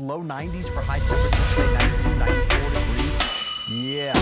Low 90s for high temperatures today, 92, 94 degrees. Yeah.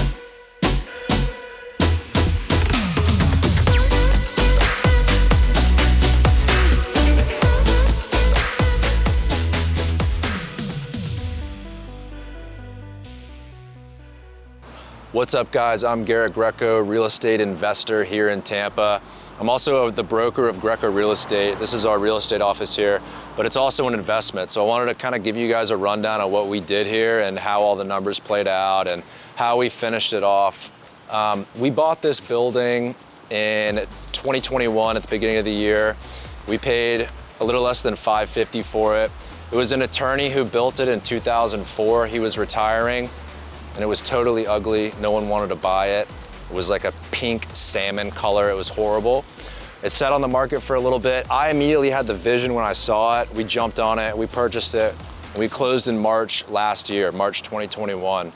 What's up, guys? I'm Greco Real Estate investor here in Tampa. I'm also the broker of Greco Real Estate. This is our real estate office here, but it's also an investment. So I wanted to kind of give you guys a rundown of what we did here and how all the numbers played out and how we finished it off. We bought this building in 2021 at the beginning of the year. We paid a little less than $550 for it. It was an attorney who built it in 2004. He was retiring, and it was totally ugly. No one wanted to buy it. It was like a pink salmon color. It was horrible. It sat on the market for a little bit. I immediately had the vision when I saw it. We jumped on it, we purchased it, and we closed in March last year, March 2021.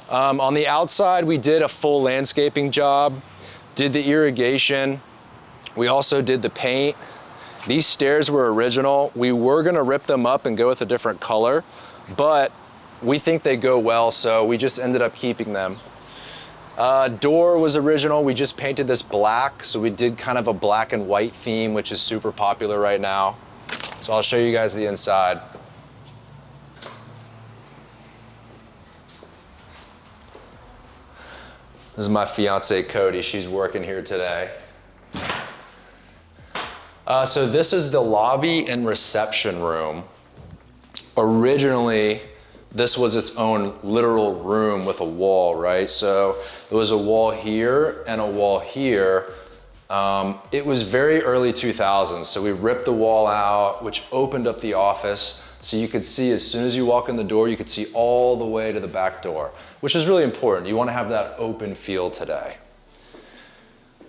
On the outside, we did a full landscaping job, did the irrigation. We also did the paint. These stairs were original. We were gonna rip them up and go with a different color, but we think they go well, so we just ended up keeping them. Door was original. We just painted this black, so we did kind of a black and white theme, which is super popular right now. So I'll show you guys the inside. This is my fiance, Cody. She's working here today. So this is the lobby and reception room. Originally, this was its own literal room with a wall, right? So there was a wall here and a wall here. It was very early 2000s, so we ripped the wall out, which opened up the office. So you could see, as soon as you walk in the door, you could see all the way to the back door, which is really important. You want to have that open feel today.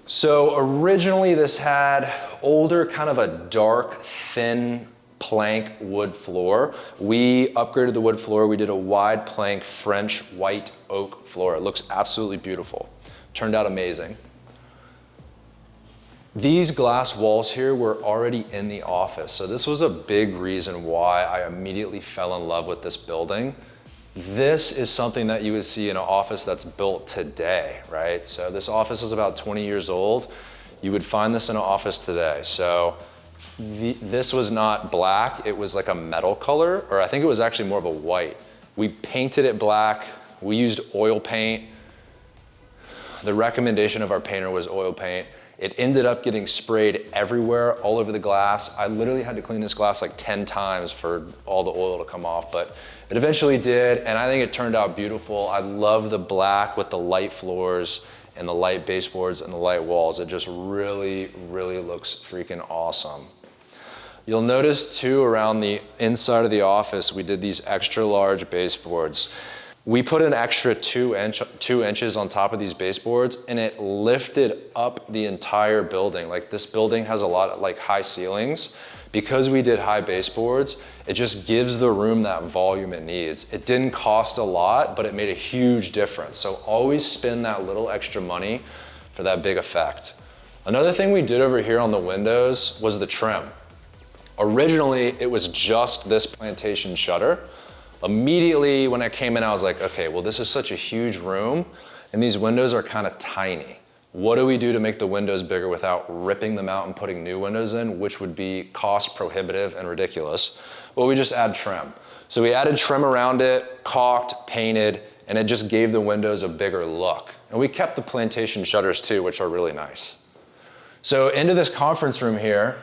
So originally this had older, kind of a dark, thin plank wood floor. We upgraded the wood floor. We did a wide plank French white oak floor. It looks absolutely beautiful. Turned out amazing. These glass walls here were already in the office. So this was a big reason why I immediately fell in love with this building. This is something that you would see in an office that's built today, right? So this office is about 20 years old. You would find this in an office today. So this was not black, it was like a metal color, or I think it was actually more of a white. We painted it black, we used oil paint. The recommendation of our painter was oil paint. It ended up getting sprayed everywhere, all over the glass. I literally had to clean this glass like 10 times for all the oil to come off, but it eventually did, and I think it turned out beautiful. I love the black with the light floors and the light baseboards and the light walls. It just really, really looks freaking awesome. You'll notice too, around the inside of the office, we did these extra large baseboards. We put an extra 2 inches on top of these baseboards, and it lifted up the entire building. Like, this building has a lot of like high ceilings. Because we did high baseboards, it just gives the room that volume it needs. It didn't cost a lot, but it made a huge difference. So always spend that little extra money for that big effect. Another thing we did over here on the windows was the trim. Originally, it was just this plantation shutter. Immediately when I came in, I was like, okay, well, this is such a huge room, and these windows are kind of tiny. What do we do to make the windows bigger without ripping them out and putting new windows in, which would be cost prohibitive and ridiculous? Well, we just add trim. So we added trim around it, caulked, painted, and it just gave the windows a bigger look. And we kept the plantation shutters too, which are really nice. So into this conference room here,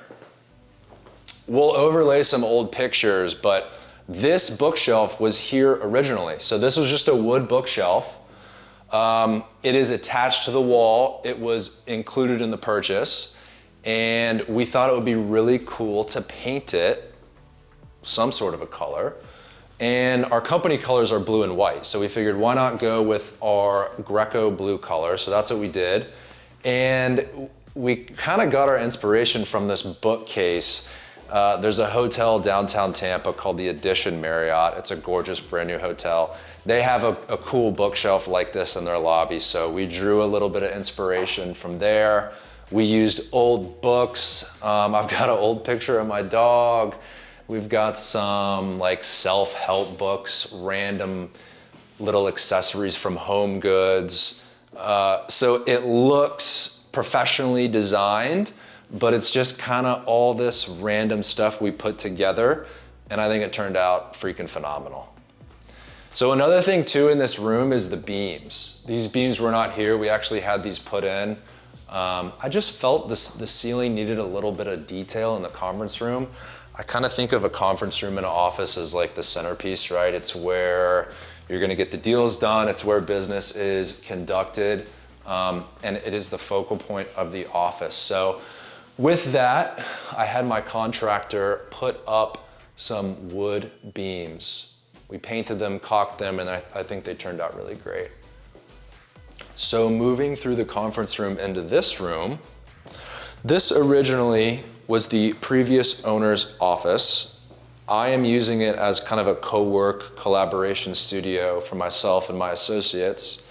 we'll overlay some old pictures, but this bookshelf was here originally. So this was just a wood bookshelf. It is attached to the wall. It was included in the purchase, and we thought it would be really cool to paint it some sort of a color. And our company colors are blue and white, so we figured, why not go with our Greco blue color? So that's what we did. And we kind of got our inspiration from this bookcase. There's a hotel downtown Tampa called the Edition Marriott. It's a gorgeous brand new hotel. They have a cool bookshelf like this in their lobby, so we drew a little bit of inspiration from there. We used old books. I've got an old picture of my dog. We've got some like self-help books, random little accessories from Home Goods. So it looks professionally designed, but it's just kind of all this random stuff we put together, and I think it turned out freaking phenomenal. So another thing too in this room is the beams. These beams were not here, we actually had these put in. I just felt the ceiling needed a little bit of detail in the conference room. I kind of think of a conference room in an office as like the centerpiece, right? It's where you're gonna get the deals done, it's where business is conducted, and it is the focal point of the office. So with that, I had my contractor put up some wood beams. We painted them, caulked them, and I think they turned out really great. So moving through the conference room into this room, this originally was the previous owner's office. I am using it as kind of a co-work collaboration studio for myself and my associates.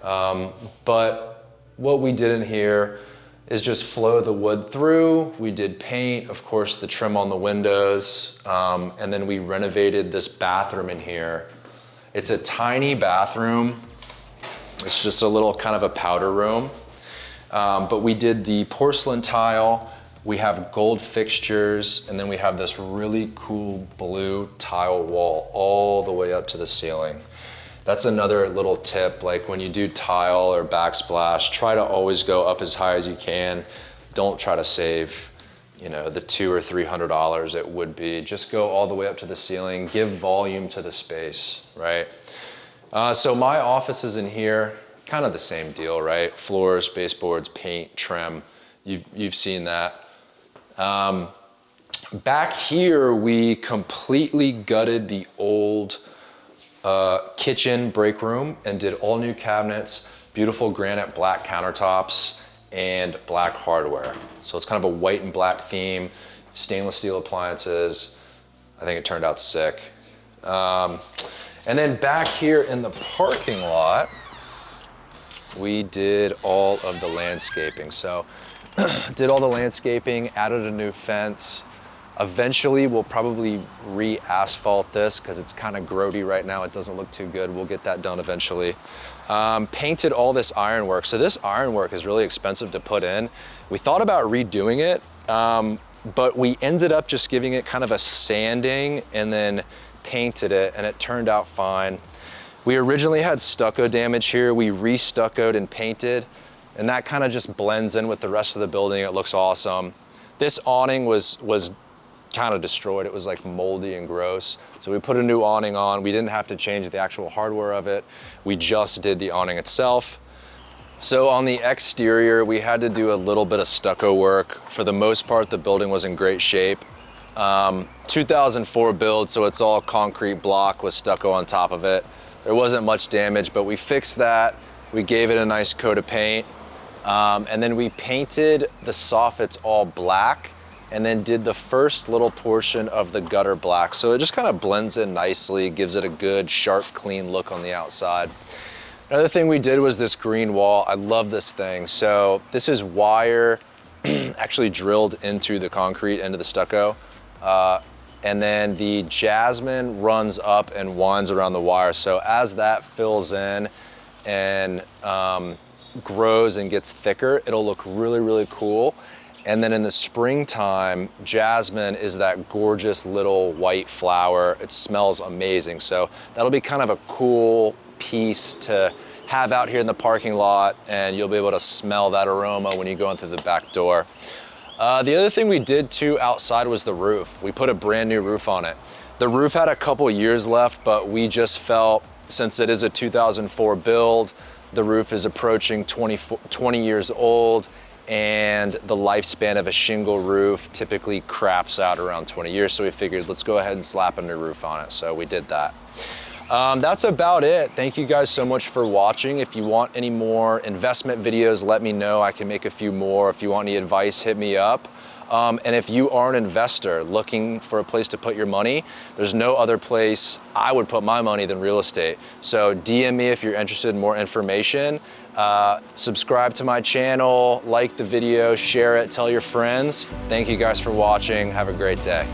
But what we did in here is just flow the wood through. We did paint, of course, the trim on the windows, and then we renovated this bathroom in here. It's a tiny bathroom. It's just a little kind of a powder room. But we did the porcelain tile, we have gold fixtures, and then we have this really cool blue tile wall all the way up to the ceiling. That's another little tip, like when you do tile or backsplash, try to always go up as high as you can. Don't try to save, the $200 or $300 it would be. Just go all the way up to the ceiling, give volume to the space, right? So my office is in here, kind of the same deal, right? Floors, baseboards, paint, trim, you've seen that. Back here, we completely gutted the old kitchen break room and did all new cabinets, beautiful granite black countertops, and black hardware. So it's kind of a white and black theme, stainless steel appliances. I think it turned out sick. And then back here in the parking lot, we did all of the landscaping. So did all the landscaping, added a new fence. Eventually, we'll probably re-asphalt this because it's kind of grody right now. It doesn't look too good. We'll get that done eventually. Painted all this ironwork. So this ironwork is really expensive to put in. We thought about redoing it, but we ended up just giving it kind of a sanding and then painted it, and it turned out fine. We originally had stucco damage here. We re-stuccoed and painted, and that kind of just blends in with the rest of the building. It looks awesome. This awning was kind of destroyed. It was like moldy and gross. So we put a new awning on. We didn't have to change the actual hardware of it. We just did the awning itself. So on the exterior, we had to do a little bit of stucco work. For the most part, the building was in great shape. 2004 build, so it's all concrete block with stucco on top of it. There wasn't much damage, but we fixed that. We gave it a nice coat of paint. And then we painted the soffits all black, and then did the first little portion of the gutter black. So it just kind of blends in nicely, gives it a good, sharp, clean look on the outside. Another thing we did was this green wall. I love this thing. So this is wire actually drilled into the concrete, into the stucco. And then the jasmine runs up and winds around the wire. So as that fills in and grows and gets thicker, it'll look really, really cool. And then in the springtime, jasmine is that gorgeous little white flower. It smells amazing. So that'll be kind of a cool piece to have out here in the parking lot, and you'll be able to smell that aroma when you go in through the back door. The other thing we did too outside was the roof. We put a brand new roof on it. The roof had a couple years left, but we just felt, since it is a 2004 build, the roof is approaching 20 years old, and the lifespan of a shingle roof typically craps out around 20 years. So we figured, let's go ahead and slap a new roof on it. So we did that. That's about it. Thank you guys so much for watching. If you want any more investment videos, let me know. I can make a few more. If you want any advice, hit me up. And if you are an investor looking for a place to put your money, there's no other place I would put my money than real estate. So DM me if you're interested in more information. Subscribe to my channel, like the video, share it, tell your friends. Thank you guys for watching. Have a great day.